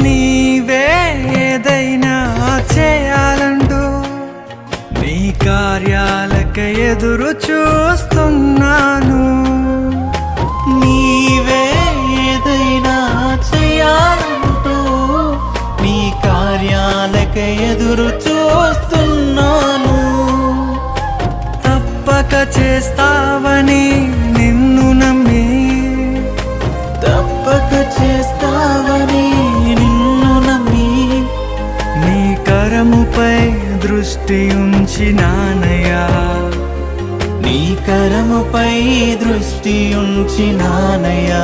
నీవే ఏదైనా చేయాలంటూ నీ కార్యాలకై ఎదురు చూస్తున్నాను. నీవే ఏదైనా చేయాలంటూ నీ కార్యాలకై ఎదురు చూస్తున్నాను. తప్పక చేస్తావని నిన్ను నమ్మి, తప్పక చేస్తావని నిన్ను నమ్మి నీ కరముపై దృష్టి ఉంచినానయ్యా. నీ కరముపై దృష్టి ఉంచినానయ్యా.